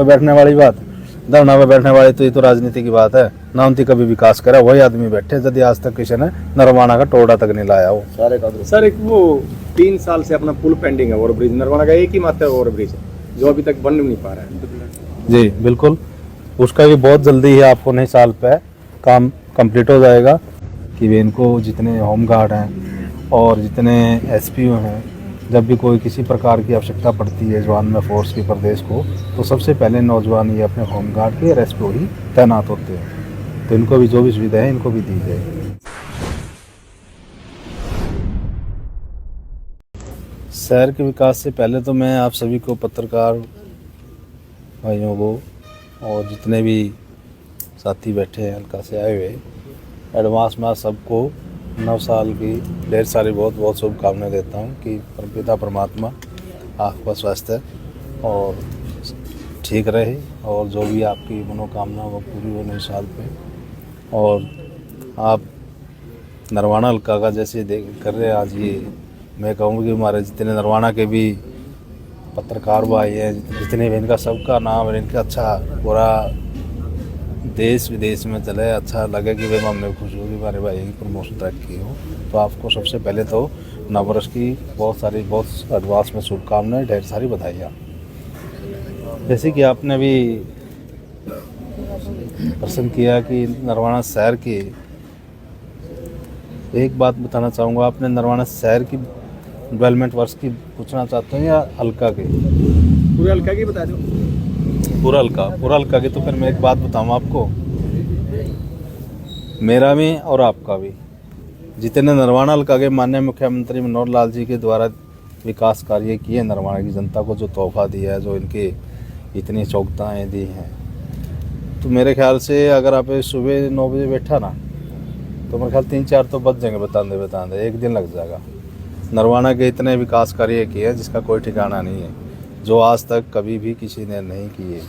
बैठने वाली बात, धरना पे बैठने वाली तो ये तो राजनीति की बात है ना। उनकी कभी विकास करा वही आदमी बैठे, यदि आज तक किसी ने नरवाना का टोड़ा तक नहीं लाया हो सारे का। सर एक वो 3 साल से अपना पुल पेंडिंग है, ओवरब्रिज नरवाना का एक ही मात्र ओवरब्रिज है जो अभी तक बन नहीं पा रहा है। जी बिल्कुल, उसका भी बहुत जल्दी है, आपको नहीं साल पे काम कंप्लीट हो जाएगा। कि वे इनको जितने होमगार्ड हैं और जितने एसपीओ हैं, जब भी कोई किसी प्रकार की आवश्यकता पड़ती है जवान में फोर्स की प्रदेश को, तो सबसे पहले नौजवान ये अपने होमगार्ड के और एसपीओ ही तैनात होते हैं। तो इनको भी जो भी सुविधा है इनको भी दी जाए। शहर के विकास से पहले तो मैं आप सभी को, पत्रकार भाइयों को और जितने भी साथी बैठे हैं हल्का से आए हुए, एडवांस में सबको नव साल की ढेर सारी बहुत बहुत शुभकामनाएं देता हूं कि परमपिता परमात्मा आपका स्वास्थ्य और ठीक रहे और जो भी आपकी मनोकामना वो पूरी हो नए साल पे। और आप नरवाना हल्का का जैसे कर रहे हैं आज, ये मैं कहूँगा कि हमारे जितने नरवाना के भी पत्रकार भाई हैं, जितने भी इनका सबका नाम है, इनका अच्छा पूरा देश विदेश में चले, अच्छा लगे कि भाई हमने खुश हो कि हमारे भाई की प्रमोशन तरक्की हो। तो आपको सबसे पहले तो नववर्ष की बहुत एडवांस में शुभकामनाएं, ढेर सारी बधाइयाँ। जैसे कि आपने भी प्रश्न किया कि नरवाना शहर की, एक बात बताना चाहूँगा, आपने नरवाना शहर की डेवलपमेंट वर्ष की पूछना चाहते हैं या हल्का की? पूरे हल्का की बता दो। पूरा हल्का की। तो फिर मैं एक बात बताऊँ आपको, मेरा भी और आपका भी, जितने नरवाना हल्का के माननीय मुख्यमंत्री मनोहर लाल जी के द्वारा विकास कार्य किए, नरवाना की जनता को जो तोहफा दिया है, जो इनके इतनी चौकताएँ दी हैं, तो मेरे ख्याल से अगर आप सुबह 9 बजे बैठा ना, तो मेरे ख्याल 3-4 तो बच जाएंगे बताते एक दिन लग जाएगा। नरवाना के इतने विकास कार्य किए हैं जिसका कोई ठिकाना नहीं है, जो आज तक कभी भी किसी ने नहीं किए।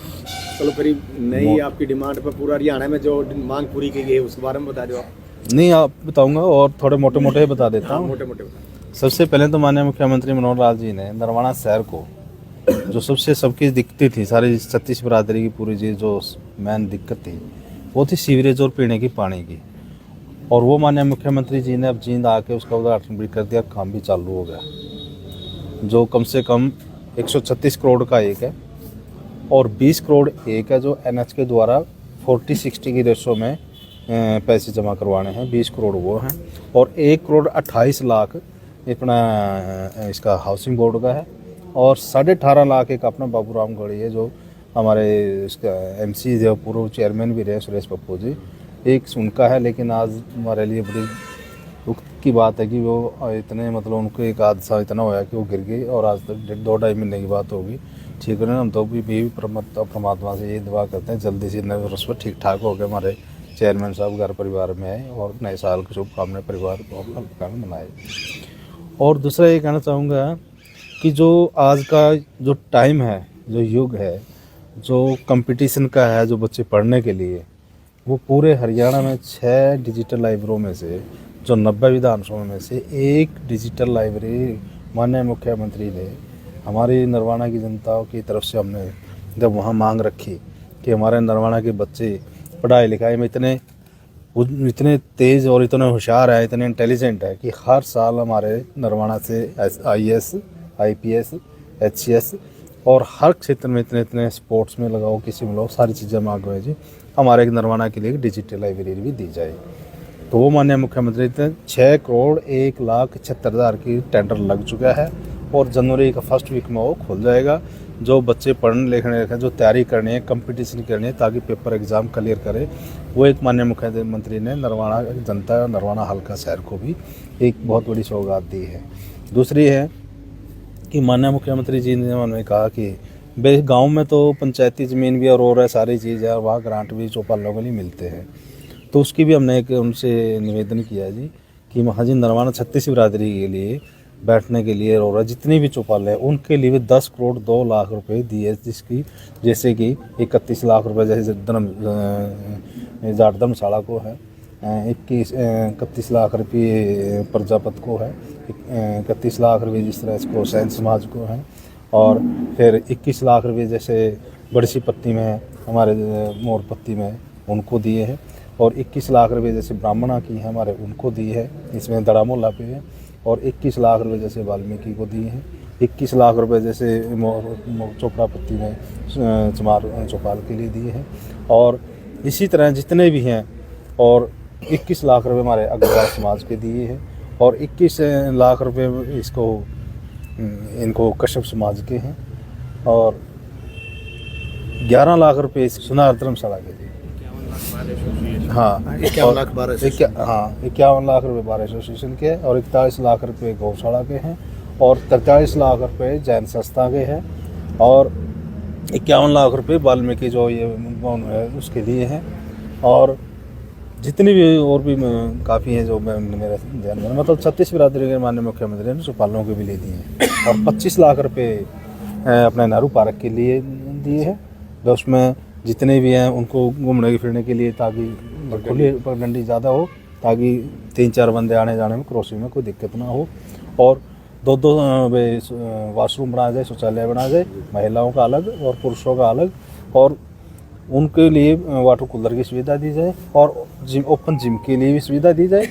चलो करीब नई आपकी डिमांड पर पूरा हरियाणा में जो मांग पूरी की गई है उसके बारे में बता दो आप। नहीं, आप बताऊंगा और थोड़े मोटे मोटे बता देता हूँ। मोटे मोटे बता। सबसे पहले तो माननीय मुख्यमंत्री मनोहर लाल जी ने नरवाना शहर को, जो सबसे सबकी दिक्कत थी, सारी 36 बिरादरी की पूरी जी जो मेन दिक्कत थी, वो थी सीवरेज और पीने की पानी की। और वो माननीय मुख्यमंत्री जी ने अब जींद आके उसका उद्घाटन भी कर दिया, काम भी चालू हो गया, जो कम से कम 136 करोड़ का एक है और 20 करोड़ एक है, जो NH के द्वारा 40-60 की रेशो में पैसे जमा करवाने हैं। 20 करोड़ वो हैं और 1 करोड़ 28 लाख अपना इसका हाउसिंग बोर्ड का है और 18.5 लाख एक अपना बाबूराम गढ़ी है, जो हमारे इसका MC जो पूर्व चेयरमैन भी रहे सुरेश पप्पू जी, एक उनका है। लेकिन आज हमारे लिए बड़ी दुख की बात है कि वो इतने मतलब उनको एक हादसा इतना होया कि वो गिर गई और आज तक 2-2.5 महीने की बात होगी, ठीक है ना। हम तो भी परमात्मा से ये दुआ करते हैं जल्दी से नए वर्ष पर ठीक ठाक हो गए, हमारे चेयरमैन साहब घर परिवार में आए और नए साल की शुभकामनाएं परिवार को हल्का में मनाए। और दूसरा ये कहना चाहूँगा कि जो आज का जो टाइम है, जो युग है, जो कंपटीशन का है, जो बच्चे पढ़ने के लिए, वो पूरे हरियाणा में 6 डिजिटल लाइब्रेरियों में से, जो 90 विधानसभाओं में से एक डिजिटल लाइब्रेरी माननीय मुख्यमंत्री ने हमारी नरवाना की जनता की तरफ से, हमने जब वहाँ मांग रखी कि हमारे नरवाना के बच्चे पढ़ाई लिखाई में इतने तेज़ और इतने होशियार है, इतने इंटेलिजेंट है कि हर साल हमारे नरवाना से IAS, IPS, HCS और हर क्षेत्र में इतने स्पोर्ट्स में लगाओ, किसी में लगाओ, सारी चीज़ें मांग रहे जी, हमारे एक नरवाना के लिए डिजिटल लाइब्रेरी भी दी जाए। तो वो माननीय मुख्यमंत्री ने 6 करोड़ 1,76,000 की टेंडर लग चुका है और जनवरी का फर्स्ट वीक में वो खुल जाएगा। जो बच्चे पढ़ने लिखने रखे, जो तैयारी करनी है, कंपटीशन करनी है ताकि पेपर एग्ज़ाम क्लियर करे, वो एक माननीय मुख्यमंत्री ने नरवाना जनता, नरवाना हल्का शहर को भी एक बहुत बड़ी सौगात दी है। दूसरी है कि माननीय मुख्यमंत्री जी ने उन्होंने कहा कि गांव में तो पंचायती ज़मीन भी और है, सारी चीज़ है, और वहाँ ग्रांट भी चौपालों के लिए मिलते हैं। तो उसकी भी हमने एक उनसे निवेदन किया जी कि महाजी नरवाना 36 बिरादरी के लिए बैठने के लिए और जितनी भी चौपाल है उनके लिए 10 करोड़ 2 लाख रुपए दिए, जिसकी जैसे कि 31 लाख रुपए जैसे धर्मशाला को है, 31 लाख रुपये प्रजापत को है, 31 लाख रुपये जिस तरह इसको सैन समाज को है, और फिर 21 लाख रुपये जैसे बड़ी सी पत्ती में, हमारे मोर पत्ती में उनको दिए हैं। और 21 लाख रुपए जैसे ब्राह्मणा की है हमारे, उनको दी है, इसमें दड़ा मोहल्ला पे है। और 21 लाख रुपए जैसे वाल्मीकि को दिए हैं। 21 लाख रुपए जैसे चोपड़ा पत्ती में चमार चौपाल के लिए दिए हैं। और इसी तरह जितने भी हैं, और 21 लाख रुपए हमारे अग्रवाल समाज के दिए हैं। और 21 लाख रुपए इनको कश्यप समाज के हैं। और 11 लाख रुपए सुनार धर्मशाला के लिए। हाँ, 51 लाख बार एसोसिएशन के हैं। और 41 लाख रुपए गौशाला के हैं। और 43 लाख रुपए जैन संस्था के हैं। और 51 लाख रुपए वाल्मीकि जो ये है उसके लिए हैं। और जितनी भी और भी काफ़ी हैं जो मेरे ध्यान में, मतलब 36 बिरादरी के माननीय मुख्यमंत्री ने चौपालों के भी ले दिए हैं। और 25 लाख रुपए अपने नेहरू पार्क के लिए दिए हैं, जो उसमें जितने भी हैं उनको घूमने फिरने के लिए, ताकि खुली पगडंडी ज़्यादा हो, ताकि 3-4 बंदे आने जाने में क्रॉसिंग में कोई दिक्कत ना हो। और 2 वाशरूम बनाया जाए, शौचालय बनाया जाए, महिलाओं का अलग और पुरुषों का अलग। और उनके लिए वाटर कूलर की सुविधा दी जाए। और ओपन जिम के लिए भी सुविधा दी जाए,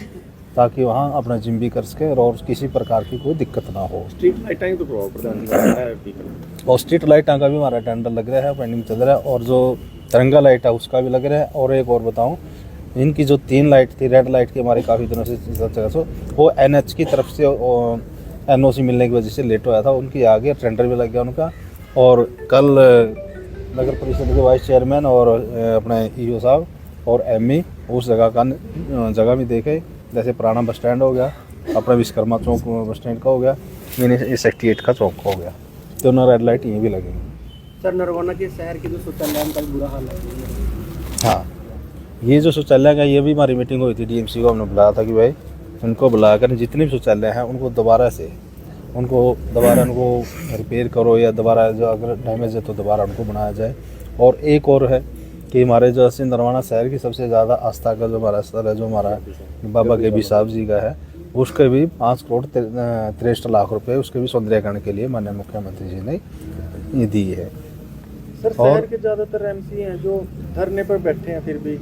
ताकि वहाँ अपना जिम भी कर सके और किसी प्रकार की कोई दिक्कत ना हो। स्ट्रीट लाइटें तो प्रभाव प्रदान है। और स्ट्रीट लाइट का भी हमारा टेंडर लग रहा है, पेंडिंग चल रहा है। और जो तिरंगा लाइट है उसका भी लग रहा है। और एक और बताऊं, इनकी जो 3 लाइट थी, रेड लाइट की, हमारी काफ़ी दिनों से वो NH की तरफ से NOC मिलने की वजह से लेट होया था, उनकी आगे टेंडर भी लग गया उनका। और कल नगर परिषद के वाइस चेयरमैन और अपने EO साहब और ME उस जगह भी देखे, जैसे पुराना बस स्टैंड हो गया, अपना विश्वकर्मा चौक बस स्टैंड का हो गया, ये 68 का चौक हो गया, दोनों रेड लाइट ये भी लगेंगी। सर, नरवाना के शहर के जो शौचालय का बुरा हाल है। हाँ, ये जो शौचालय का, ये भी हमारी मीटिंग हुई थी, DMC को हमने बुलाया था कि भाई उनको बुलाकर जितने भी शौचालय हैं उनको दोबारा उनको रिपेयर करो, या दोबारा जो अगर डैमेज है तो दोबारा उनको बनाया जाए। और एक और है कि हमारे जो नरवाना शहर की सबसे ज़्यादा आस्था का जो हमारा स्थल है, जो हमारा बाबा गेबी साहब जी का है, उसके भी 5 करोड़ 63 लाख रुपए उसके भी सौंदर्यीकरण के लिए माननीय मुख्यमंत्री जी ने ये दी है। सर, शहर के ज़्यादातर MC हैं जो धरने पर बैठे हैं फिर भी,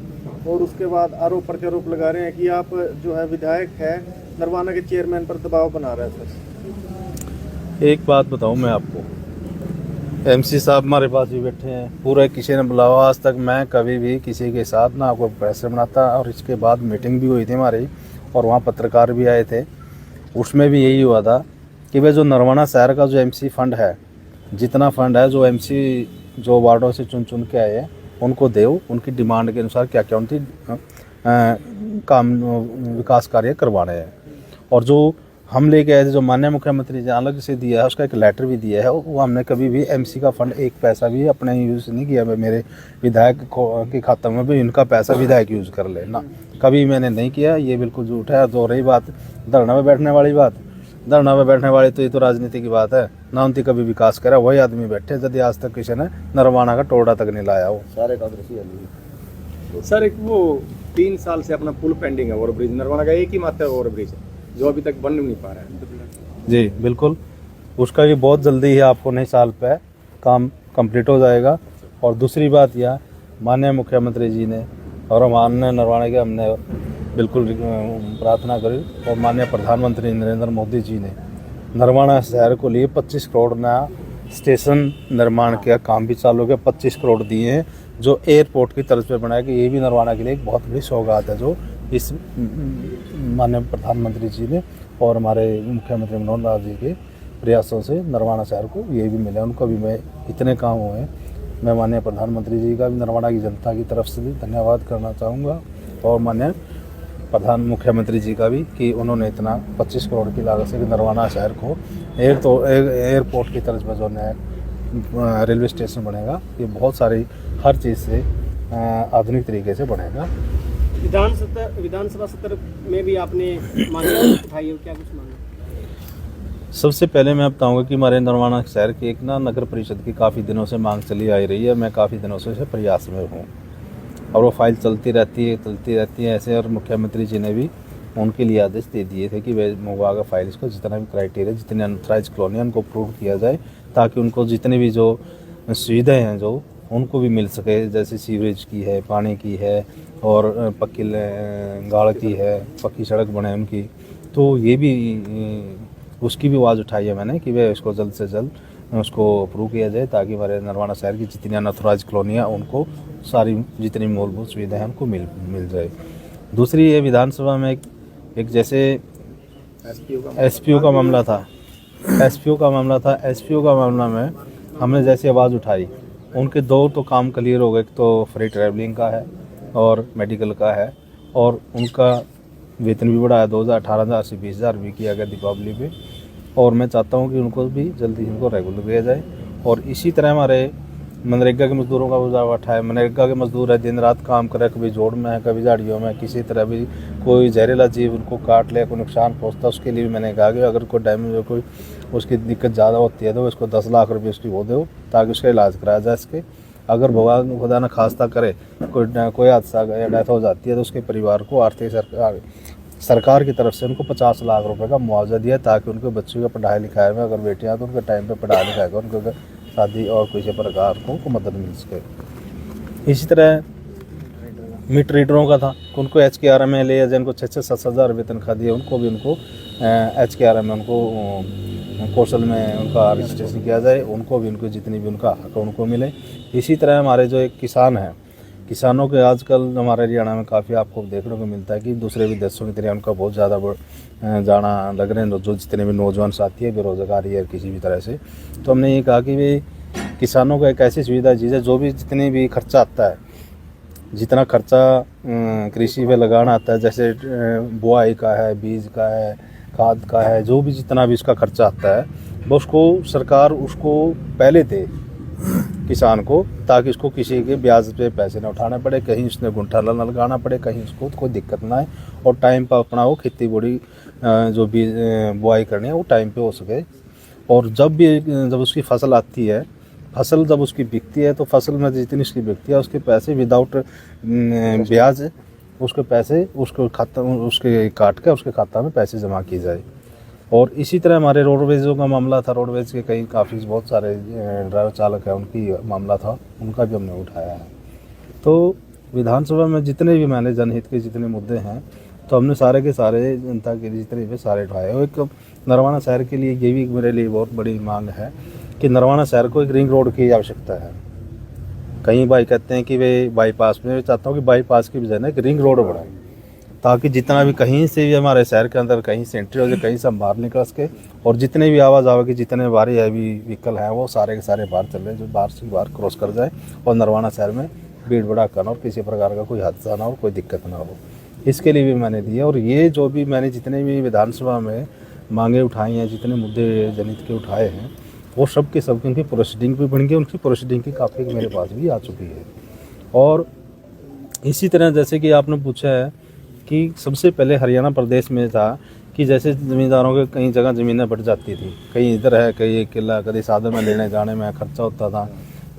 और उसके बाद आरोप प्रत्यारोप लगा रहे हैं कि आप जो है विधायक है, नरवाना के चेयरमैन पर दबाव बना रहे हैं। सर, एक बात बताऊं मैं आपको, MC साहब हमारे पास भी बैठे हैं, पूरे किसी ने बुलावा, आज तक मैं कभी भी किसी के साथ ना कोई प्रेशर बनाता। और इसके बाद मीटिंग भी हुई थी हमारी, और वहाँ पत्रकार भी आए थे, उसमें भी यही हुआ था कि भाई जो नरवाना शहर का जो MC फंड है, जितना फंड है, जो MC जो वार्डों से चुन के आए हैं उनको दो, उनकी डिमांड के अनुसार क्या क्या उनकी काम विकास कार्य करवाने हैं। और जो हम लेके आए थे, जो माननीय मुख्यमंत्री जी अलग से दिया है, उसका एक लेटर भी दिया है, वो हमने कभी भी MC का फंड एक पैसा भी अपने यूज़ नहीं किया। मेरे विधायक के खाते में भी इनका पैसा विधायक यूज़ कर ले ना, कभी मैंने नहीं किया, ये बिल्कुल झूठ है। तो रही बात धरना में बैठने वाली बात, धरना में बैठने वाली तो ये तो राजनीति की बात है ना, उनकी कभी विकास करा वही आदमी बैठे, यदि आज तक किसी ने नरवाना का टोड़ा तक नहीं लाया हो। सारे कांग्रेसी। सर, एक वो 3 साल से अपना पुल पेंडिंग है, ओवरब्रिज नरवाना का एक ही मात्र ओवरब्रिज है जो अभी तक बन नहीं पा रहा है। जी बिल्कुल, उसका भी बहुत जल्दी ही आपको नए साल पे काम कंप्लीट हो जाएगा। और दूसरी बात यह, माननीय मुख्यमंत्री जी ने और माननीय नरवाना के हमने बिल्कुल प्रार्थना करी, और माननीय प्रधानमंत्री नरेंद्र मोदी जी ने नरवाना शहर को लिए 25 करोड़ नया स्टेशन निर्माण का काम भी चालू किया, 25 करोड़ दिए हैं, जो एयरपोर्ट की तर्ज पे बनाया। कि ये भी नरवाना के लिए एक बहुत बड़ी सौगात है, जो इस माननीय प्रधानमंत्री जी ने और हमारे मुख्यमंत्री मनोहर लाल जी के प्रयासों से नरवाना शहर को ये भी मिला। उनको भी मैं इतने काम हुए हैं, मैं माननीय प्रधानमंत्री जी का भी नरवाना की जनता की तरफ से भी धन्यवाद करना चाहूँगा, और माननीय मुख्यमंत्री जी का भी कि उन्होंने इतना 25 करोड़ की लागत से नरवाना शहर को एयरपोर्ट की तर्ज पर जो नया रेलवे स्टेशन बनेगा, ये बहुत सारी हर चीज़ से आधुनिक तरीके से बनेगा। विधानसभा सत्र में भी आपने मांग उठाई है, क्या कुछ मांग? सबसे पहले मैं बताऊंगा कि हमारे नरवाना शहर की एक ना नगर परिषद की काफ़ी दिनों से मांग चली आ रही है, मैं काफ़ी दिनों से प्रयास में हूँ, और वो फाइल चलती रहती है ऐसे। और मुख्यमंत्री जी ने भी उनके लिए आदेश दे दिए थे कि वे मुबागा फाइल्स को जितना भी क्राइटेरिया, जितने अनथराइज कॉलोनी उनको अप्रूव किया जाए, ताकि उनको जितने भी जो सुविधाएँ हैं जो उनको भी मिल सके, जैसे सीवरेज की है, पानी की है, और पक्की गाड़ की है, पक्की सड़क बने उनकी। तो ये भी उसकी भी आवाज़ उठाई है मैंने कि वह इसको जल्द से जल्द उसको अप्रूव किया जाए, ताकि हमारे नरवाना शहर की जितनी अनऑथराइज कॉलोनियाँ उनको सारी जितनी मूलभूत सुविधाएं उनको मिल जाए। दूसरी ये विधानसभा में एक जैसे एसपीओ का मामला था। एसपीओ का मामला में हमने जैसे आवाज़ उठाई, उनके दो तो काम क्लियर हो गए। एक तो फ्री ट्रैवलिंग का है और मेडिकल का है, और उनका वेतन भी बढ़ाया 2018 से 20,000 भी किया गया दीपावली पे। और मैं चाहता हूँ कि उनको भी जल्दी इनको रेगुलर किया जाए। और इसी तरह हमारे मनरेगा के मज़दूरों का बुझावा उठाए। मनरेगा के मज़दूर है, दिन रात काम करे, कभी जोड़ में है, कभी झाड़ियों में, किसी तरह भी कोई जहरीला जीव उनको काट ले, कोई नुकसान पहुँचता, उसके लिए भी मैंने कहा कि अगर कोई डैमेज हो, कोई उसकी दिक्कत ज़्यादा होती है तो उसको 10 लाख रुपये उसकी वो दो, ताकि उसका इलाज कराया जाए इसके। अगर भगवान खुदा न खास्ता करे कोई हादसा या डेथ हो जाती है तो उसके परिवार को आर्थिक सरकार की तरफ से उनको 50 लाख रुपए का मुआवजा दिया, ताकि उनके बच्चों का पढ़ाई लिखाई में, अगर बेटियां तो उनके टाइम पे पढ़ाई लिखाई का उनको शादी और किसी प्रकार को मदद मिल सके। इसी तरह मीट रीडरों का था, उनको HKRM में ले, जिनको 6-7 हज़ार रुपये तनख्वाह दिए, उनको भी उनको HKRM में उनको कौशल में उनका रजिस्ट्रेशन किया जाए, उनको भी उनको जितनी भी उनका हक उनको मिले। इसी तरह हमारे जो एक किसान हैं, किसानों के आजकल हमारे हरियाणा में काफ़ी आपको देखने को मिलता है कि दूसरे विदेशों की तरह उनका बहुत ज़्यादा जाना लग रहे हैं, जो जितने भी नौजवान साथी है, बेरोज़गारी है किसी भी तरह से। तो हमने ये कहा कि भाई किसानों का एक ऐसी सुविधा चीज़ है, जो भी जितने भी खर्चा आता है, जितना खर्चा कृषि पे लगाना आता है, जैसे बुआई का है, बीज का है, खाद का है, जो भी जितना भी उसका खर्चा आता है, वो उसको सरकार उसको पहले दे किसान को, ताकि उसको किसी के ब्याज पे पैसे ना उठाने पड़े, कहीं उसने गुंठा न लगाना पड़े, कहीं उसको कोई दिक्कत ना आए, और टाइम पर अपना वो खेती बड़ी जो भी बुआई करनी है वो टाइम पे हो सके। और जब उसकी फसल आती है, फसल जब उसकी बिकती है, तो फसल में जितनी उसकी बिकती है उसके पैसे विदाउट ब्याज उसके पैसे उसके काट के उसके खाता में पैसे जमा की जाए। और इसी तरह हमारे रोडवेज़ों का मामला था, रोडवेज़ के कई काफ़ी बहुत सारे ड्राइवर चालक हैं, उनकी मामला था, उनका भी हमने उठाया है। तो विधानसभा में जितने भी मैंने जनहित के जितने मुद्दे हैं, तो हमने सारे के सारे जनता के लिए जितने भी सारे उठाए। और एक नरवाना शहर के लिए ये भी मेरे लिए बहुत बड़ी मांग है कि नरवाना शहर को एक रिंग रोड की आवश्यकता है। कई भाई कहते हैं कि वे बाईपास में, मैं चाहता हूँ कि बाईपास की बजाय ना एक रिंग रोड बनाए, ताकि जितना भी कहीं से भी हमारे शहर के अंदर कहीं से एंट्री हो जाए, कहीं से हम बाहर निकल सके, और जितने भी आवाज़ आवेगी, जितने भारी हैवी व्हीकल हैं, वो सारे के सारे बाहर चल रहे, जो बाहर से बाहर क्रॉस कर जाए, और नरवाना शहर में भीड़ भड़ाका ना हो, किसी प्रकार का कोई हादसा ना हो, कोई दिक्कत ना हो। इसके लिए भी मैंने दिया। और ये जो भी मैंने जितने भी विधानसभा में मांगे उठाई हैं, जितने मुद्दे जनहित के उठाए हैं, वो सब के सब उनकी प्रोसीडिंग भी बन गई, उनकी प्रोसीडिंग की काफ़ी मेरे पास भी आ चुकी है। और इसी तरह जैसे कि आपने पूछा है कि सबसे पहले हरियाणा प्रदेश में था कि जैसे ज़मींदारों के कई जगह ज़मीनें बढ़ जाती थी, कहीं इधर है, कहीं एक किला, कभी साधन में लेने जाने में खर्चा होता था,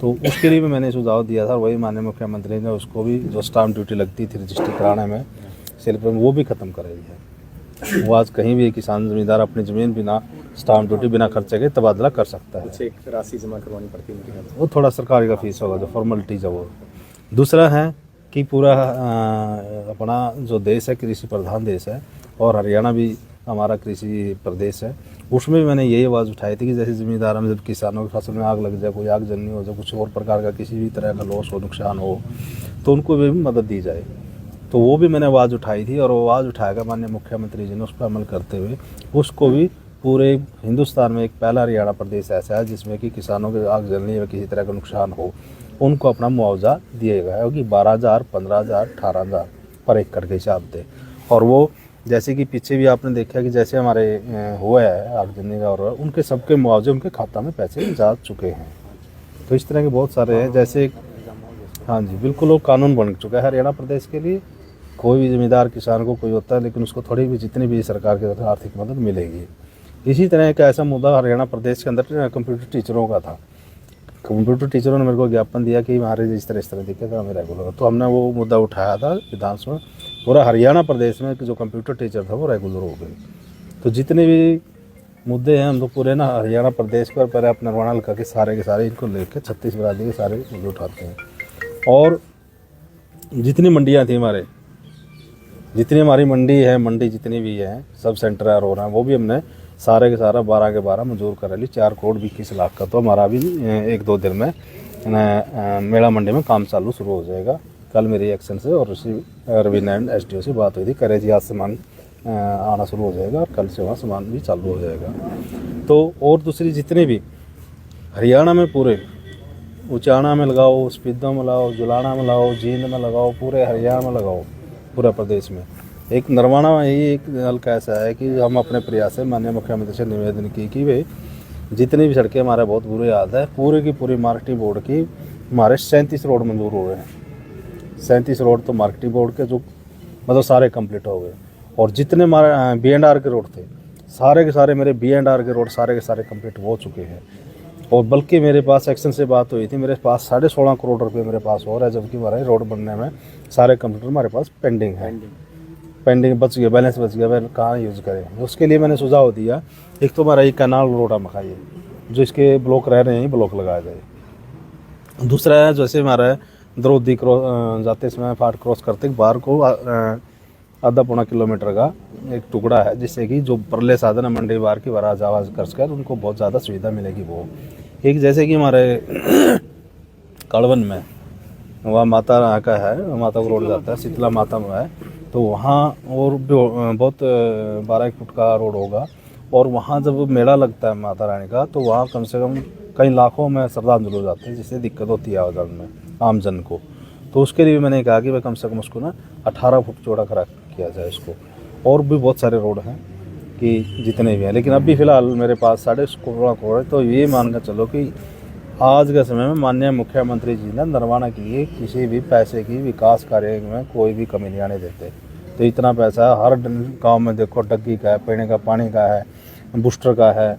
तो उसके लिए भी मैंने सुझाव दिया था। वही माननीय मुख्यमंत्री ने उसको भी, जो स्टाम्प ड्यूटी लगती थी रजिस्ट्री कराने में, सेल्फ में, वो भी ख़त्म कर रही है। वो आज कहीं भी किसान ज़मींदार अपनी ज़मीन बिना स्टाम्प ड्यूटी बिना खर्चे के तबादला कर सकता है। कुछ एक राशि जमा करवानी पड़ती है, वो थोड़ा सरकारी का फीस होगा, जो फॉर्मेलिटीज़ है वो। दूसरा है कि पूरा अपना जो देश है कृषि प्रधान देश है, और हरियाणा भी हमारा कृषि प्रदेश है, उसमें भी मैंने यही आवाज़ उठाई थी कि जैसे ज़मींदारों में जब किसानों की फसल में आग लग जाए, कोई आगजनी हो जाए, कुछ और प्रकार का किसी भी तरह का लॉस हो, नुकसान हो, तो उनको भी मदद दी जाए। तो वो भी मैंने आवाज़ उठाई थी, और आवाज़ उठाकर माननीय मुख्यमंत्री जी ने उस पर अमल करते हुए उसको भी पूरे हिंदुस्तान में एक पहला हरियाणा प्रदेश ऐसा है जिसमें कि किसानों के आग जलने या किसी तरह का नुकसान हो, उनको अपना मुआवजा दिया गया है कि 12,000, 15,000, 18,000 पर एकड़ के हिसाब से। और वो जैसे कि पीछे भी आपने देखा कि जैसे हमारे हुआ है आगजनी का, और उनके सबके मुआवजे उनके खाता में पैसे जा चुके हैं। तो इस तरह के बहुत सारे हैं। जैसे हाँ जी, बिल्कुल वो कानून बन चुका है हरियाणा प्रदेश के लिए। कोई भी ज़मींदार किसान को कोई होता है, लेकिन उसको थोड़ी भी जितनी भी सरकार की तरफ आर्थिक मदद मिलेगी। इसी तरह का ऐसा मुद्दा हरियाणा प्रदेश के अंदर कंप्यूटर टीचरों का था। कंप्यूटर टीचरों ने मेरे को ज्ञापन दिया कि हमारे इस तरह दिक्कत है, हमें रेगुलर, तो हमने वो मुद्दा उठाया था विधानसभा में। पूरा हरियाणा प्रदेश में जो कंप्यूटर टीचर था वो रेगुलर हो गए। तो जितने भी मुद्दे हैं, हम तो पूरे ना हरियाणा प्रदेश पर पहले अपने नरवाना हल्का के सारे इनको लेकर 36 बिरादरी के सारे मुद्दे उठाते हैं। और जितनी मंडियाँ थी हमारे, जितनी हमारी मंडी जितनी भी है, सब सेंटर है रोड है, वो भी हमने सारे के सारा 12 के 12 मंजूर करा ली। 4 करोड़ 21 लाख का तो हमारा भी 1-2 दिन में मेला मंडी में काम चालू शुरू हो जाएगा। कल मेरी एक्शन से और रविंद्र एंड SDO से बात हुई थी, करे जी आज सामान आना शुरू हो जाएगा और कल से वहाँ सामान भी चालू हो जाएगा। तो और दूसरी जितने भी हरियाणा में पूरे उचाना में लगाओ, स्पीदा में लगाओ, जुलाना में लगाओ, जींद में लगाओ, पूरे हरियाणा में लगाओ, पूरा प्रदेश में। एक नरवाना में यही एक हल्का ऐसा है कि हम अपने प्रयास से माननीय मुख्यमंत्री से निवेदन की कि वे जितनी भी सड़कें हमारे बहुत बुरी हालत है, पूरे की पूरी मार्केटिंग बोर्ड की हमारे 37 रोड मंजूर हो गए हैं। 37 रोड तो मार्केटिंग बोर्ड के जो मतलब सारे कंप्लीट हो गए। और जितने हमारे B&R के रोड थे, सारे के सारे मेरे B&R के रोड सारे के सारे कंप्लीट हो चुके हैं। और बल्कि मेरे पास एक्शन से बात हुई थी, मेरे पास 16.5 करोड़ रुपए मेरे पास और है, जबकि हमारे रोड बनने में सारे कंप्यूटर हमारे पास पेंडिंग है। पेंडिंग बच गया, बैलेंस बच गया, वह कहाँ यूज़ करें। उसके लिए मैंने सुझाव दिया, एक तो हमारा ये कैनाल रोड हम खाइए, जो इसके ब्लॉक रह रहे हैं ब्लॉक लगाया जाए। दूसरा है जैसे हमारा द्रौदी जाते समय फाट क्रॉस करते बाहर को आधा पौना किलोमीटर का एक टुकड़ा है, जिससे कि जो परले साधन है मंडी बाहर की वराज आवाज कर उनको बहुत ज़्यादा सुविधा मिलेगी। वो एक जैसे कि हमारे कड़वन में वहाँ माता का है, माता को रोड जाता है, शीतला माता में है, तो वहाँ और बहुत 12 फुट का रोड होगा। और वहाँ जब मेला लगता है माता रानी का, तो वहाँ कम से कम कई लाखों में श्रद्धांजलि हो जाते हैं, जिससे दिक्कत होती है आवाजान में आम जन को। तो उसके लिए मैंने कहा कि भाई कम से कम उसको ना 18 फुट चौड़ा करा किया जाए इसको। और भी बहुत सारे रोड हैं कि जितने भी हैं, लेकिन अभी फ़िलहाल मेरे पास 16.5 करोड़ है। तो ये मान कर चलो कि आज के समय में माननीय मुख्यमंत्री जी ने नरवाना के लिए किसी भी पैसे की विकास कार्य में कोई भी कमी नहीं आने देते। तो इतना पैसा हर गांव में देखो, डग्गी का है, पीने का पानी का है, बूस्टर का है,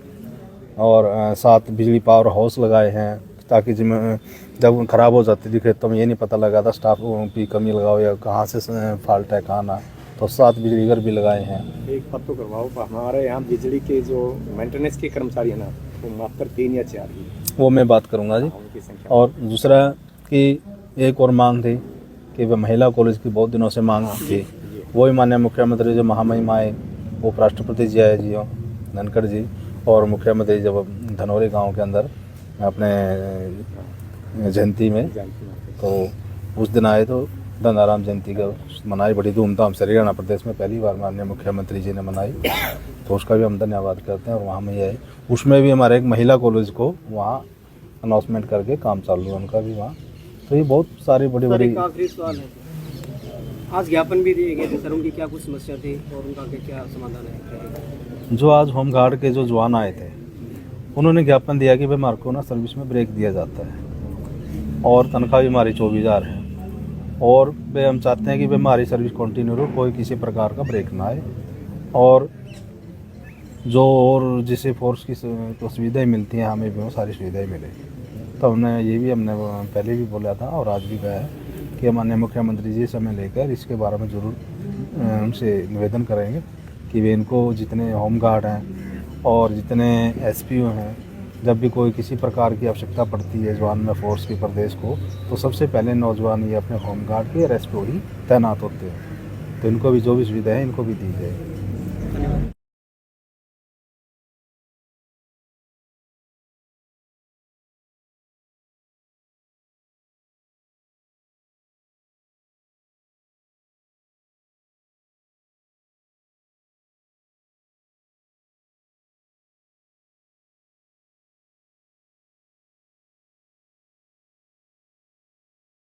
और 7 बिजली पावर हाउस लगाए हैं, ताकि जब ख़राब हो जाती थी खेतों में ये नहीं पता लगा था स्टाफ की कमी लगाओ या कहाँ से फॉल्ट है कहाँ ना। तो 7 बिजली घर भी लगाए हैं। एक बात तो करवाओ, हमारे यहाँ बिजली के जो मेंटेनेंस के कर्मचारी हैं ना, वो मात्र 3 या 4 ही, वो मैं बात करूँगा जी। उनकी संख्या। और दूसरा कि एक और मांग थी कि वह महिला कॉलेज की बहुत दिनों से मांग थी, वही माननीय मुख्यमंत्री जो महामहिम आए, उपराष्ट्रपति जी आए जी धनखड़ जी, और मुख्यमंत्री जब धनौरी गांव के अंदर अपने जयंती में, तो उस दिन आए तो धनाराम जयंती का मनाई बड़ी धूमधाम से। हरियाणा प्रदेश में पहली बार माननीय मुख्यमंत्री जी ने मनाई, तो उसका भी हम धन्यवाद करते हैं। और वहाँ में ये है, उसमें भी हमारे एक महिला कॉलेज को वहाँ अनाउंसमेंट करके काम चालू है उनका भी वहाँ। तो ये बहुत सारी बड़ी बड़ी। आखिरी सवाल है, आज ज्ञापन भी दिए गए थे सर, उनकी क्या कुछ समस्या थी और उनका क्या समाधान है? जो आज होमगार्ड के जो जवान आए थे, उन्होंने ज्ञापन दिया कि भाई हमारे को ना सर्विस में ब्रेक दिया जाता है और तनख्वाह भी हमारी 24,000 है, और भाई हम चाहते हैं कि भाई हमारी सर्विस कंटिन्यू हो, कोई किसी प्रकार का ब्रेक ना आए, और जो और जिसे फोर्स की तो सुविधाएँ मिलती हैं हमें भी वो सारी सुविधाएँ मिले। तो हमने पहले भी बोला था और आज भी कहा है कि माननीय मुख्यमंत्री जी समय लेकर इसके बारे में ज़रूर उनसे निवेदन करेंगे कि वे इनको जितने होमगार्ड हैं और जितने SPO हैं, जब भी कोई किसी प्रकार की आवश्यकता पड़ती है जवान में फोर्स की प्रदेश को, तो सबसे पहले नौजवान ये अपने होमगार्ड के और SPO ही तैनात होते हैं। तो इनको भी जो भी सुविधा है इनको भी दी जाए।